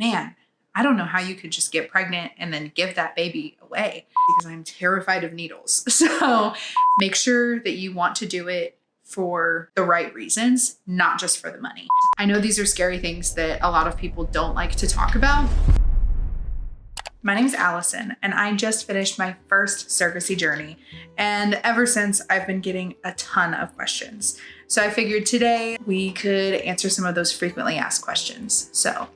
man, I don't know how you could just get pregnant and then give that baby away because I'm terrified of needles. So make sure that you want to do it for the right reasons, not just for the money. I know these are scary things that a lot of people don't like to talk about. My name's Alison, and I just finished my first surrogacy journey. And ever since, I've been getting a ton of questions. So I figured today we could answer some of those frequently asked questions. So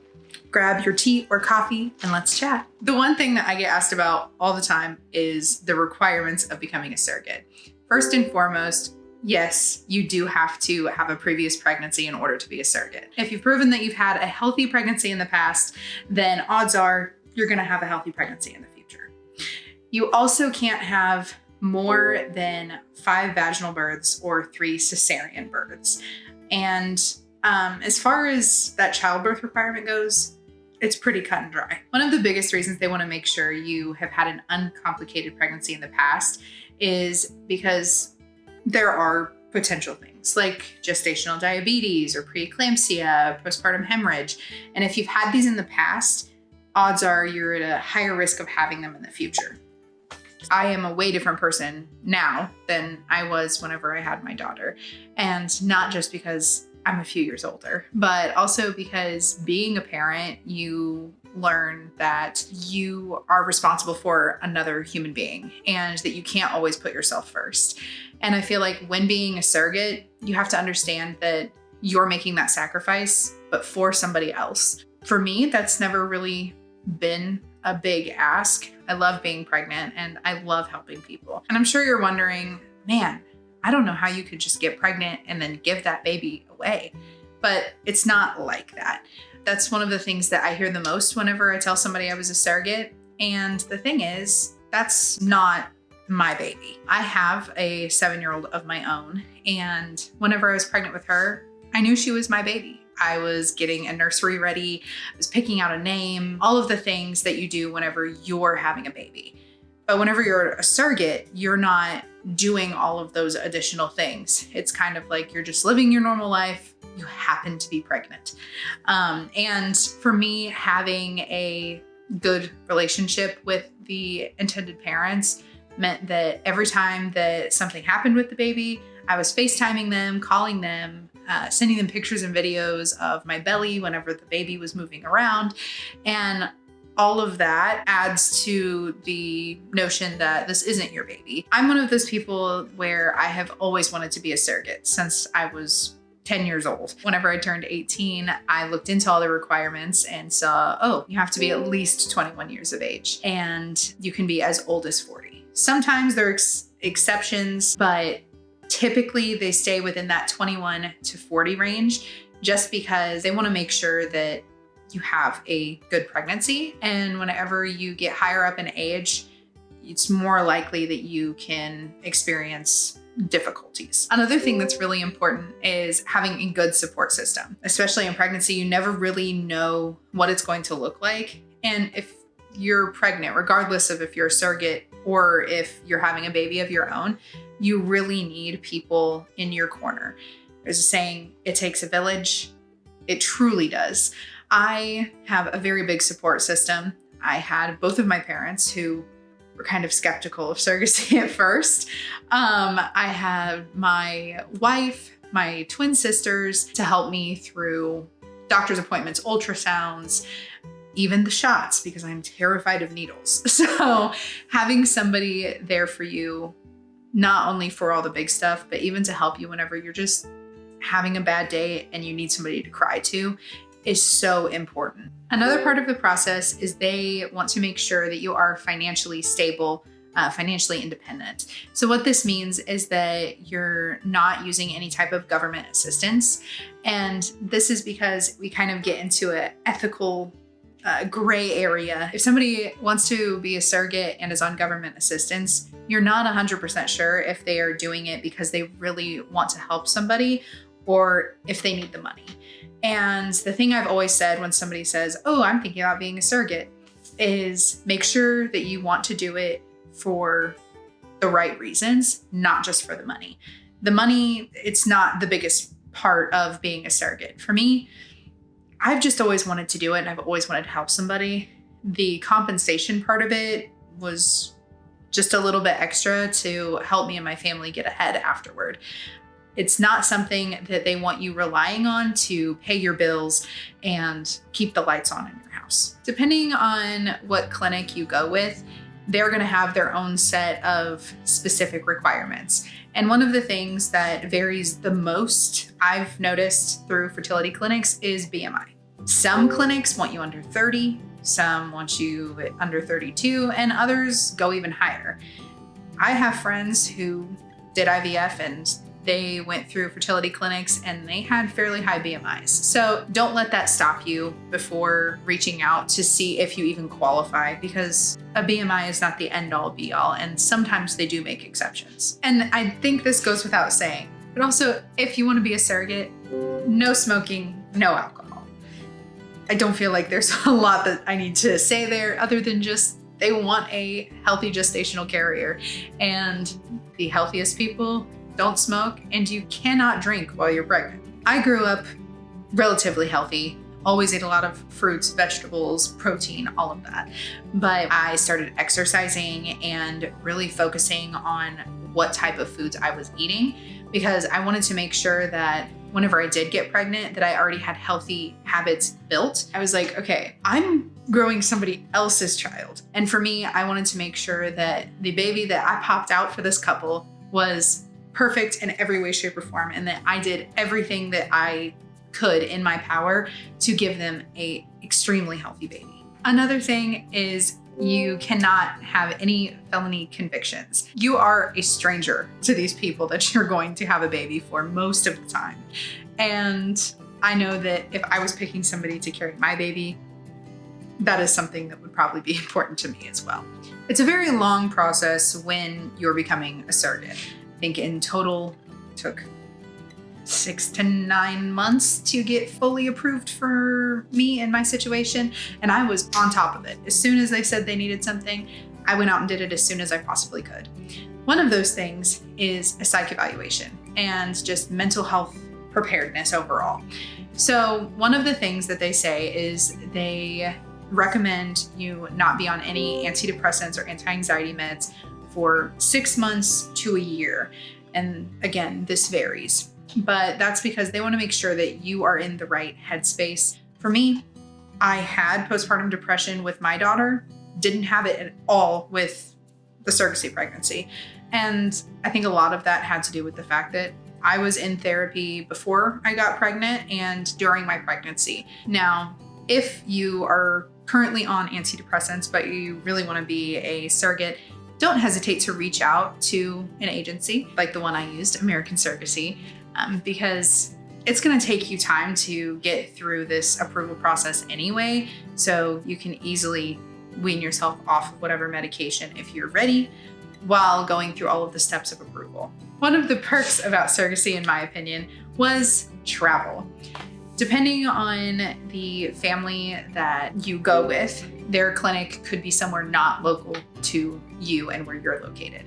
grab your tea or coffee and let's chat. The one thing that I get asked about all the time is the requirements of becoming a surrogate. First and foremost, yes, you do have to have a previous pregnancy in order to be a surrogate. If you've proven that you've had a healthy pregnancy in the past, then odds are you're going to have a healthy pregnancy in the future. You also can't have more than 5 vaginal births or 3 Caesarean births. And as far as that childbirth requirement goes, it's pretty cut and dry. One of the biggest reasons they want to make sure you have had an uncomplicated pregnancy in the past is because there are potential things like gestational diabetes or preeclampsia, postpartum hemorrhage. And if you've had these in the past, odds are you're at a higher risk of having them in the future. I am a way different person now than I was whenever I had my daughter. And not just because I'm a few years older, but also because being a parent, you learn that you are responsible for another human being and that you can't always put yourself first. And I feel like when being a surrogate, you have to understand that you're making that sacrifice, but for somebody else. For me, that's never really been a big ask. I love being pregnant and I love helping people. And I'm sure you're wondering, man, I don't know how you could just get pregnant and then give that baby away. But it's not like that. That's one of the things that I hear the most whenever I tell somebody I was a surrogate. And the thing is, that's not my baby. I have a 7-year-old of my own. And whenever I was pregnant with her, I knew she was my baby. I was getting a nursery ready, I was picking out a name, all of the things that you do whenever you're having a baby. But whenever you're a surrogate, you're not doing all of those additional things. It's kind of like you're just living your normal life. You happen to be pregnant. And for me, having a good relationship with the intended parents meant that every time that something happened with the baby, I was FaceTiming them, calling them, sending them pictures and videos of my belly whenever the baby was moving around. And all of that adds to the notion that this isn't your baby. I'm one of those people where I have always wanted to be a surrogate since I was 10 years old. Whenever I turned 18, I looked into all the requirements and saw, oh, you have to be at least 21 years of age and you can be as old as 40. Sometimes there are exceptions, but typically they stay within that 21 to 40 range just because they want to make sure that you have a good pregnancy. And whenever you get higher up in age, it's more likely that you can experience difficulties. Another thing that's really important is having a good support system. Especially in pregnancy, you never really know what it's going to look like. And if you're pregnant, regardless of if you're a surrogate or if you're having a baby of your own, you really need people in your corner. There's a saying, it takes a village. It truly does. I have a very big support system. I had both of my parents who were kind of skeptical of surrogacy at first. I had my wife, my twin sisters to help me through doctor's appointments, ultrasounds, even the shots, because I'm terrified of needles. So having somebody there for you, not only for all the big stuff, but even to help you whenever you're just having a bad day and you need somebody to cry to, is so important. Another part of the process is they want to make sure that you are financially stable, financially independent. So what this means is that you're not using any type of government assistance. And this is because we kind of get into an ethical gray area. If somebody wants to be a surrogate and is on government assistance, you're not 100% sure if they are doing it because they really want to help somebody or if they need the money. And the thing I've always said when somebody says, oh, I'm thinking about being a surrogate, is make sure that you want to do it for the right reasons, not just for the money. The money, it's not the biggest part of being a surrogate. For me, I've just always wanted to do it, and I've always wanted to help somebody. The compensation part of it was just a little bit extra to help me and my family get ahead afterward. It's not something that they want you relying on to pay your bills and keep the lights on in your house. Depending on what clinic you go with, they're going to have their own set of specific requirements. And one of the things that varies the most I've noticed through fertility clinics is BMI. Some clinics want you under 30, some want you under 32, and others go even higher. I have friends who did IVF and they went through fertility clinics and they had fairly high BMIs. So don't let that stop you before reaching out to see if you even qualify, because a BMI is not the end all be all. And sometimes they do make exceptions. And I think this goes without saying, but also if you want to be a surrogate, no smoking, no alcohol. I don't feel like there's a lot that I need to say there other than just they want a healthy gestational carrier, and the healthiest people don't smoke, and you cannot drink while you're pregnant. I grew up relatively healthy, always ate a lot of fruits, vegetables, protein, all of that. But I started exercising and really focusing on what type of foods I was eating, because I wanted to make sure that whenever I did get pregnant, that I already had healthy habits built. I was like, okay, I'm growing somebody else's child. And for me, I wanted to make sure that the baby that I popped out for this couple was perfect in every way, shape, or form, and that I did everything that I could in my power to give them a extremely healthy baby. Another thing is you cannot have any felony convictions. You are a stranger to these people that you're going to have a baby for most of the time. And I know that if I was picking somebody to carry my baby, that is something that would probably be important to me as well. It's a very long process when you're becoming a surrogate. I think in total it took 6 to 9 months to get fully approved for me in my situation. And I was on top of it. As soon as they said they needed something, I went out and did it as soon as I possibly could. One of those things is a psych evaluation and just mental health preparedness overall. So one of the things that they say is they recommend you not be on any antidepressants or anti-anxiety meds for 6 months to a year. And again, this varies, but that's because they want to make sure that you are in the right headspace. For me, I had postpartum depression with my daughter, didn't have it at all with the surrogacy pregnancy. And I think a lot of that had to do with the fact that I was in therapy before I got pregnant and during my pregnancy. Now, if you are currently on antidepressants, but you really want to be a surrogate, don't hesitate to reach out to an agency like the one I used, American Surrogacy, because it's going to take you time to get through this approval process anyway. So you can easily wean yourself off of whatever medication if you're ready while going through all of the steps of approval. One of the perks about surrogacy, in my opinion, was travel. Depending on the family that you go with, their clinic could be somewhere not local to you and where you're located.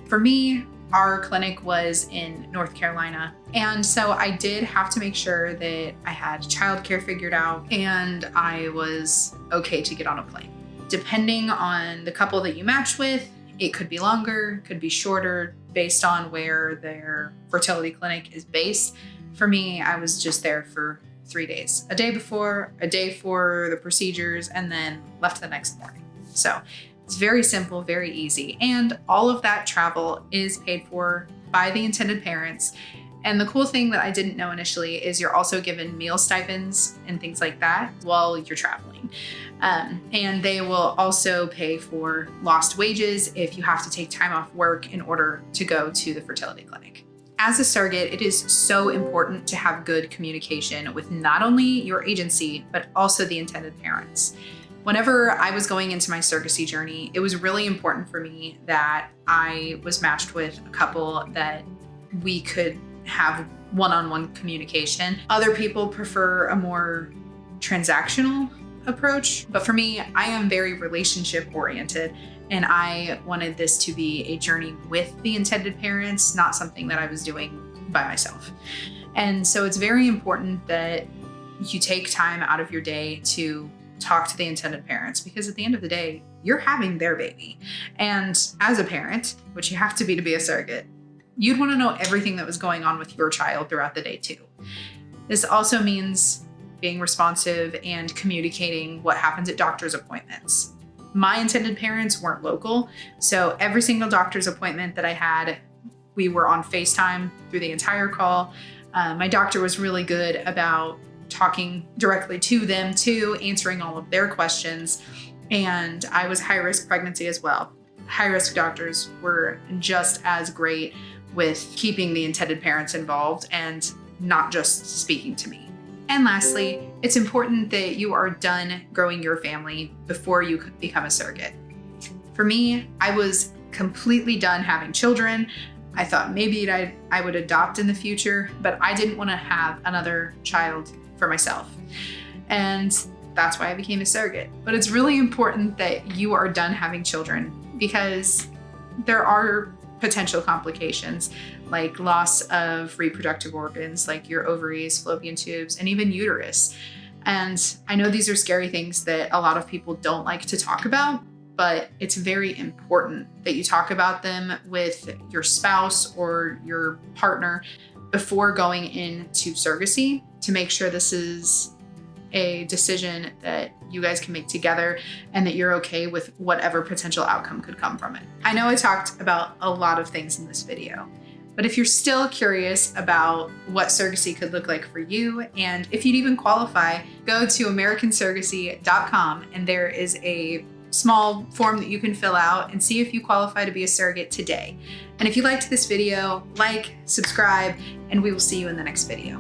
For me, our clinic was in North Carolina. And so I did have to make sure that I had childcare figured out and I was okay to get on a plane. Depending on the couple that you match with, it could be longer, could be shorter, based on where their fertility clinic is based. For me, I was just there for 3 days, a day before, a day for the procedures, and then left the next morning. So it's very simple, very easy. And all of that travel is paid for by the intended parents. And the cool thing that I didn't know initially is you're also given meal stipends and things like that while you're traveling. And they will also pay for lost wages if you have to take time off work in order to go to the fertility clinic. As a surrogate, it is so important to have good communication with not only your agency, but also the intended parents. Whenever I was going into my surrogacy journey, it was really important for me that I was matched with a couple that we could have one-on-one communication. Other people prefer a more transactional approach, but for me, I am very relationship oriented, and I wanted this to be a journey with the intended parents, not something that I was doing by myself. And so it's very important that you take time out of your day to talk to the intended parents, because at the end of the day, you're having their baby. And as a parent, which you have to be a surrogate, you'd want to know everything that was going on with your child throughout the day too. This also means being responsive and communicating what happens at doctor's appointments. My intended parents weren't local, so every single doctor's appointment that I had, we were on FaceTime through the entire call. My doctor was really good about talking directly to them too, answering all of their questions. And I was high-risk pregnancy as well. High-risk doctors were just as great with keeping the intended parents involved and not just speaking to me. And lastly, it's important that you are done growing your family before you could become a surrogate. For me, I was completely done having children. I thought maybe I would adopt in the future, but I didn't want to have another child for myself. And that's why I became a surrogate. But it's really important that you are done having children, because there are potential complications like loss of reproductive organs like your ovaries, fallopian tubes, and even uterus. And I know these are scary things that a lot of people don't like to talk about, but it's very important that you talk about them with your spouse or your partner before going into surrogacy, to make sure this is a decision that you guys can make together and that you're okay with whatever potential outcome could come from it. I know I talked about a lot of things in this video, but if you're still curious about what surrogacy could look like for you, and if you'd even qualify, go to americansurrogacy.com, and there is a small form that you can fill out and see if you qualify to be a surrogate today. And if you liked this video, like, subscribe, and we will see you in the next video.